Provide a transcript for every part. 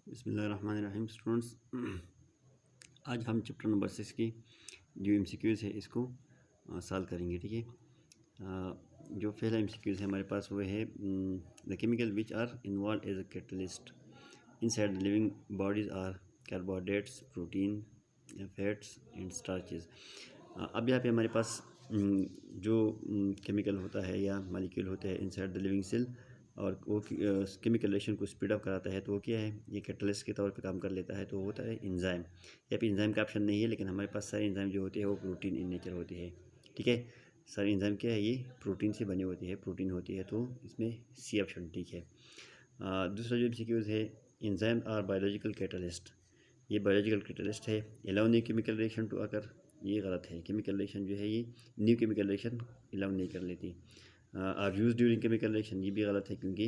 बिस्मिल्लाहिर्रहमानिर्रहीम स्टूडेंट्स, आज हम चैप्टर नंबर 6 की जो एमसीक्यूज़ है इसको सॉल्व करेंगे। ठीक है। जो पहला एमसीक्यूज़ है हमारे पास वो है the chemical which are involve as a catalyst inside the living bodies are carbohydrates, protein, fats and starches. अब यहाँ पे हमारे पास जो केमिकल होता है या मॉलिक्यूल होता है इनसाइड द लिविंग सेल और वो केमिकल रिएक्शन को स्पीड अप कराता है, तो वो क्या है, ये कैटलिस्ट के तौर पे काम कर लेता है। तो वो होता है एंजाइम। यहाँ पे एंजाइम का ऑप्शन नहीं है, लेकिन हमारे पास सारे एंजाइम जो होते हैं वो प्रोटीन इन नेचर होती है। ठीक है। सारे एंजाइम क्या है, ये प्रोटीन से बनी होती है, प्रोटीन होती है, तो इसमें सी ऑप्शन ठीक है। दूसरा जो एमसीक्यूज़ है, एंजाइम आर बायोलॉजिकल कैटलिस्ट। ये बायोलॉजिकल कैटलिस्ट है। Allow new chemical reaction to occur, ये गलत है। केमिकल रिएक्शन जो है ये न्यू केमिकल रिएक्शन अलाउ नहीं कर लेती। Are use during chemical reaction, ये भी गलत है, क्योंकि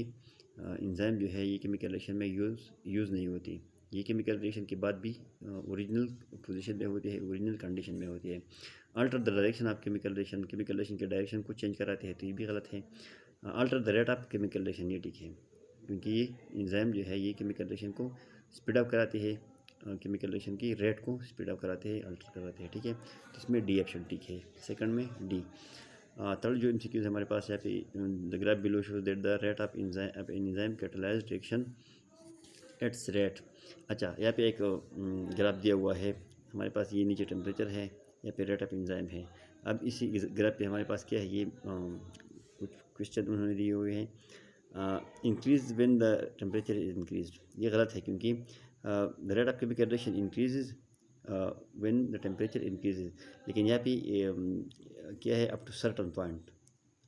एंजाइम जो है ये केमिकल रिएक्शन में यूज़ नहीं होती। ये केमिकल रिएक्शन के बाद भी ओरिजिनल पोजीशन में होती है, ओरिजिनल कंडीशन में होती है। Alter the direction of chemical reaction के डायरेक्शन को चेंज कराते हैं, तो ये भी गलत है। Alter the rate of chemical reaction, ये ठीक है, क्योंकि ये एंजाइम जो है ये केमिकल रिएक्शन को स्पीड अप कराते हैं, केमिकल रिएक्शन की रेट को स्पीड अप कराते हैं, अल्टर कराते हैं। ठीक है। तो इसमें डी ऑप्शन ठीक है, सेकंड में डी। थर्ड जो एमसीक्यूज हमारे पास है, the graph below shows that the rate of enzyme catalysed reaction at its rate. अच्छा, यहाँ पे एक ग्राफ दिया हुआ है हमारे पास, ये नीचे टेम्परेचर है, यहाँ पे रेट ऑफ एंजाइम है। अब इसी ग्राफ पे हमारे पास क्या है, ये कुछ क्वेश्चन उन्होंने दिए हुए हैं। Increase when the temperature is increase, ये गलत है, क्योंकि the rate of chemical reaction increases when the temperature increases. लेकिन यहाँ पे क्या है, अप टू सर्टन पॉइंट,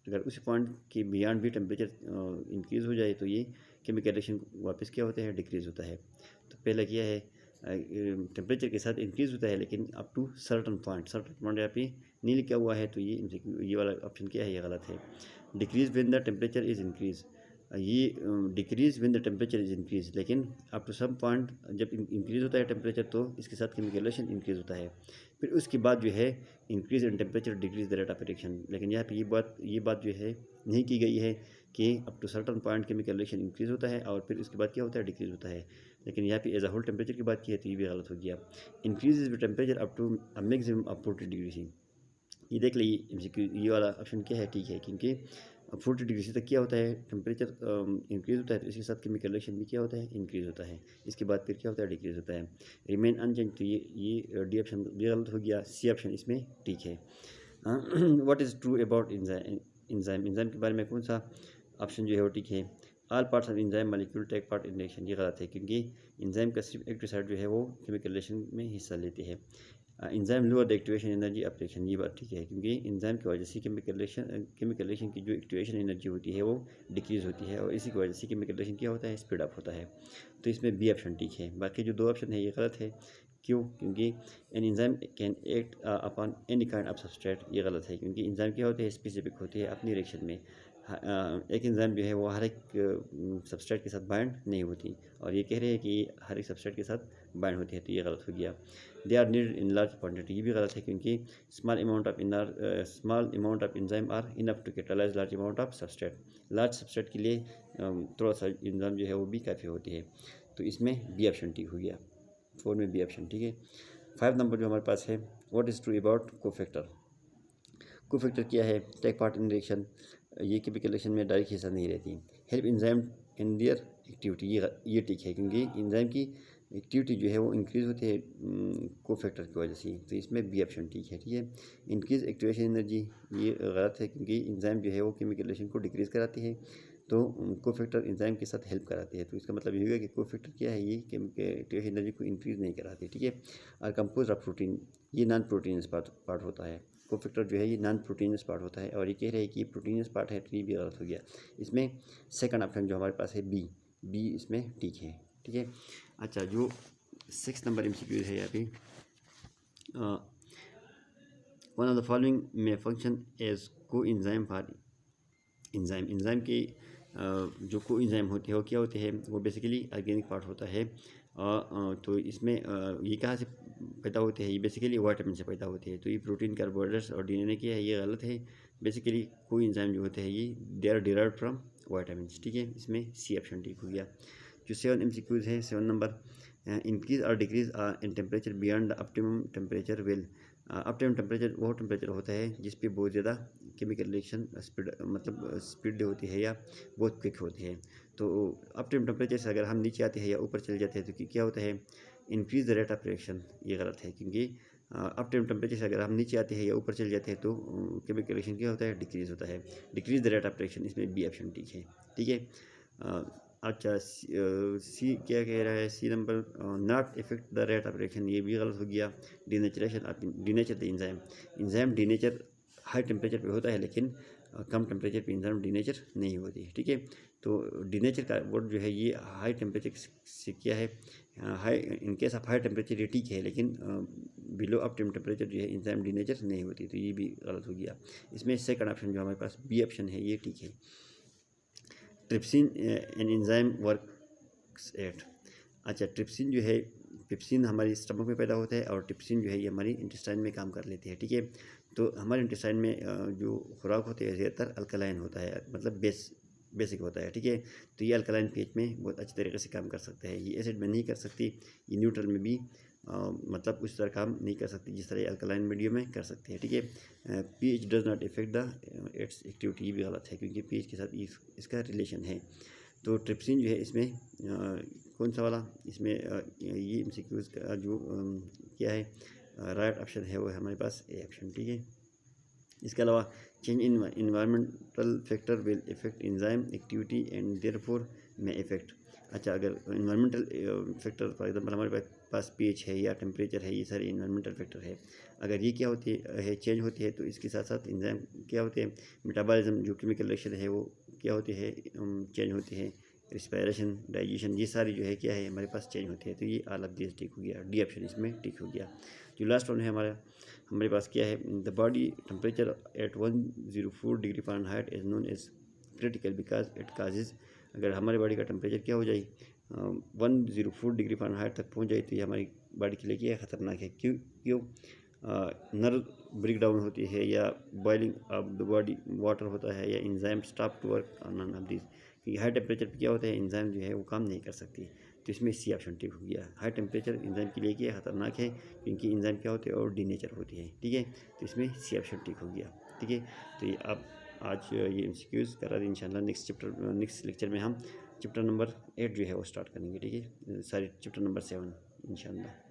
अगर उसी पॉइंट के बियॉन्ड भी टेम्परेचर इंक्रीज़ हो जाए तो ये केमिकल रिएक्शन वापस क्या होता है, डिक्रीज़ होता है। तो पहला क्या है, टेम्परेचर के साथ इंक्रीज़ होता है, लेकिन अप टू सर्टन पॉइंट यहाँ पे नहीं लिखा हुआ है, तो ये वाला ऑप्शन क्या है, ये गलत है। Decrease when the temperature is increase, ये decrease when the temperature is increase, लेकिन अप टू सम पॉइंट जब इंक्रीज़ होता है टेम्परेचर तो इसके साथ केमिकल रिएक्शन इंक्रीज़ होता है। फिर उसके बाद जो है increase in temperature decrease the rate of reaction. लेकिन यहाँ पे ये बात जो है नहीं की गई है कि up to certain point chemical reaction increase होता है और फिर उसके बाद क्या होता है, डिक्रीज़ होता है। लेकिन यहाँ पे एज अ होल टेम्परेचर की बात की है, तो ये भी गलत हो गया। Increase the temperature up to a maximum of 40 degree C, ये देख लीजिए एमसीक्यू, ये वाला ऑप्शन क्या है, ठीक है, क्योंकि 40 डिग्री से तक क्या होता है, टेम्परेचर इंक्रीज़ होता है, तो इसके साथ केमिकल रिएक्शन भी क्या होता है, इंक्रीज़ होता है। इसके बाद फिर क्या होता है, डिक्रीज़ होता है। रिमेन अनचेंज, तो ये डी ऑप्शन भी गलत हो गया, सी ऑप्शन इसमें ठीक है। What is true about enzyme के बारे में कौन सा ऑप्शन जो है वो ठीक है। All parts of enzyme molecule take part in reaction, ये गलत है, क्योंकि एंजाइम का सिर्फ एक्टिव साइड जो है वो केमिकल रिएक्शन में हिस्सा लेते हैं। Enzyme lower the activation energy of reaction, ये बात ठीक है, क्योंकि एंजाइम की वजह से केमिकल रिएक्शन की जो एक्टिवेशन एनर्जी होती है वो डिक्रीज़ होती है, और इसी की वजह से केमिकल रिएक्शन क्या होता है, स्पीड अप होता है। तो इसमें बी ऑप्शन ठीक है। बाकी जो दो ऑप्शन है ये गलत है, क्यों, क्योंकि an enzyme can act upon any kind of substrate, ये गलत है, क्योंकि एंजाइम क्या होते हैं, स्पेसिफिक होती है अपनी रिएक्शन में। एक एंजाइम जो है वो हर एक सबस्ट्रेट के साथ बाइंड नहीं होती, और ये कह रहे हैं कि हर एक सबस्ट्रेट के साथ बाइंड होती है, तो ये गलत हो गया। They are needed in large quantity, ये भी गलत है, क्योंकि small amount of enzyme are enough to catalyse large amount of substrate. Large substrate के लिए थोड़ा सा एंजाइम जो है वो भी काफ़ी होती है, तो इसमें बी ऑप्शन ठीक हो गया, 4 में बी ऑप्शन ठीक है। 5 नंबर जो हमारे पास है, what is true about cofactor. Cofactor क्या है, टेक पार्ट इन रिएक्शन, ये केमिकल रिएक्शन में डायरेक्ट हिस्सा नहीं रहती। Help enzyme in their activity, ये ठीक है, क्योंकि एंजाइम की एक्टिविटी जो है वो इंक्रीज़ होती है कोफैक्टर की वजह से, तो इसमें बी ऑप्शन ठीक है। ठीक है। इंक्रीज एक्टिवेशन एनर्जी, ये गलत है, क्योंकि एंजाइम जो है वो केमिकल रिएक्शन को डिक्रीज़ कराती है, तो कोफैक्टर एंजाइम के साथ हेल्प कराती है, तो इसका मतलब ये होगा कि कोफैक्टर क्या है, ये केमिकल एक्टिवेशन एनर्जी को इंक्रीज़ नहीं कराती। ठीक है। और कंपोज ऑफ प्रोटीन, ये नॉन प्रोटीनस पार्ट होता है। कोफैक्टर जो है ये नॉन प्रोटीनस पार्ट होता है, और ये कह रहे हैं कि प्रोटीनस पार्ट है, तो ये भी गलत हो गया। इसमें सेकंड ऑप्शन जो हमारे पास है बी इसमें ठीक है। ठीक है। अच्छा, जो 6 नंबर एमसीक्यू है यहाँ पे, वन ऑफ द फॉलोइंग में फंक्शन एज को एंजाइम फॉर एंजाइम के जो को एंजाइम होते हैं वो क्या होते हैं, वो बेसिकली ऑर्गेनिक पार्ट होता है। तो इसमें ये कहाँ से पैदा होते हैं, ये बेसिकली वाइटामिन से पैदा होते हैं। तो ये प्रोटीन, कार्बोहाइड्रेट्स और डीएनए क्या है, ये गलत है। बेसिकली कोई एंजाइम जो होते हैं ये they are derived from vitamin. ठीक है। इसमें सी ऑप्शन ठीक हो गया। जो 7 MCQs है, 7 नंबर, इंक्रीज और decrease in temperature beyond the optimum temperature will. Optimum temperature वो टेम्परेचर होता है जिस पे बहुत ज़्यादा केमिकल रिएक्शन स्पीड मतलब स्पीड होती है या बहुत क्विक होती है। तो ऑप्टिमम टेम्परेचर से अगर हम नीचे आते हैं या ऊपर चले जाते हैं तो क्या होता है, increase the rate of reaction. ये गलत है, क्योंकि ऑप्टिमम टेम्परेचर से अगर हम नीचे आते हैं या ऊपर चले जाते हैं तो केमिकल रिएक्शन क्या होता है, डिक्रीज होता है। Decrease the rate of reaction, इसमें बी ऑप्शन ठीक है। ठीक है, अच्छा सी क्या कह रहा है, C number, not effect the rate of reaction, ये भी गलत हो गया। Denaturation, denature the enzyme, enzyme denature high temperature पे होता है, लेकिन कम टेम्परेचर पे इंजाइम डीनेचर नहीं होती। ठीक है, तो डीनेचर का वर्ड जो है ये हाई टेम्परेचर से क्या है, high in case of high temperature ये ठीक है, लेकिन बिलो ऑप्टिमम टेम्परेचर जो है इंजाइम डीनेचर नहीं होती, तो ये भी गलत हो गया। इसमें सेकंड ऑप्शन जो हमारे पास बी ऑप्शन है ये ठीक है। Trypsin an enzyme works at. अच्छा, ट्रिप्सिन जो है, ट्रिप्सिन हमारी स्टमक में पैदा होता है और ट्रिप्सिन जो है ये हमारी इंटेस्टाइन में काम कर लेती है। ठीक है, तो हमारे इंटेस्टाइन में जो खुराक होती है ज़्यादातर अल्कलाइन होता है, मतलब बेसिक होता है। ठीक है, तो ये अल्कलाइन पीएच में बहुत अच्छे तरीके से काम कर सकता है। ये एसिड में नहीं कर सकती, ये न्यूट्रल में भी मतलब उस तरह काम नहीं कर सकती जिस तरह अल्कलाइन मीडियम में कर सकती है। ठीक है, pH does not effect the it's activity, ये भी गलत है क्योंकि पीएच के साथ इसका रिलेशन है। तो ट्रिप्सिन जो है इसमें कौन सा वाला, इसमें ये एमसीक्यूज का जो क्या है राइट ऑप्शन है वो है हमारे पास ए ऑप्शन। ठीक है, इसके अलावा change in environmental factor will effect enzyme activity and therefore में इफेक्ट। अच्छा, अगर इन्वायरमेंटल फैक्टर फॉर एग्जांपल हमारे पास पीएच है या टेम्परेचर है, ये सारे इन्वायरमेंटल फैक्टर है, अगर ये क्या होती है चेंज होती है तो इसके साथ साथ एंजाइम क्या होते हैं, मेटाबॉलिज्म जो केमिकल रिएक्शन है वो क्या होती है, चेंज होती है। रिस्पायरेशन, डाइजेशन, ये सारी जो है क्या है हमारे पास चेंज होती है। तो ये ऑल ऑफ दिस ठीक हो गया, डी ऑप्शन इसमें ठीक हो गया। जो लास्ट वन है हमारे पास क्या है, the body temperature at 104 degree Fahrenheit is known as critical because it causes. अगर हमारे बॉडी का टेम्परेचर क्या हो जाए 104 डिग्री फ़ारेनहाइट तक पहुंच जाए तो ये हमारी बॉडी के लिए क्या है, ख़तरनाक है। क्यों नर्व ब्रेक डाउन होती है या boiling of the body water होता है या enzyme stop to work on none of this. क्योंकि हाई टेम्परेचर पे क्या होता है, इंजाइम जो है वो काम नहीं कर सकती। तो इसमें सी ऑप्शन ठीक हो गया। हाई टेम्परेचर इंजाइम के लिए क्या खतरनाक है, क्योंकि इंजाइम क्या होते हैं और डीनेचर होती है। ठीक है, तो इसमें सी ऑप्शन ठीक हो गया। ठीक है, तो ये आप आज ये एमसीक्यूज करा दें। इंशाल्लाह नेक्स्ट लेक्चर में हम चैप्टर नंबर 8 जो है वो स्टार्ट करेंगे। ठीक है, सॉरी चैप्टर नंबर 7 इंशाल्लाह।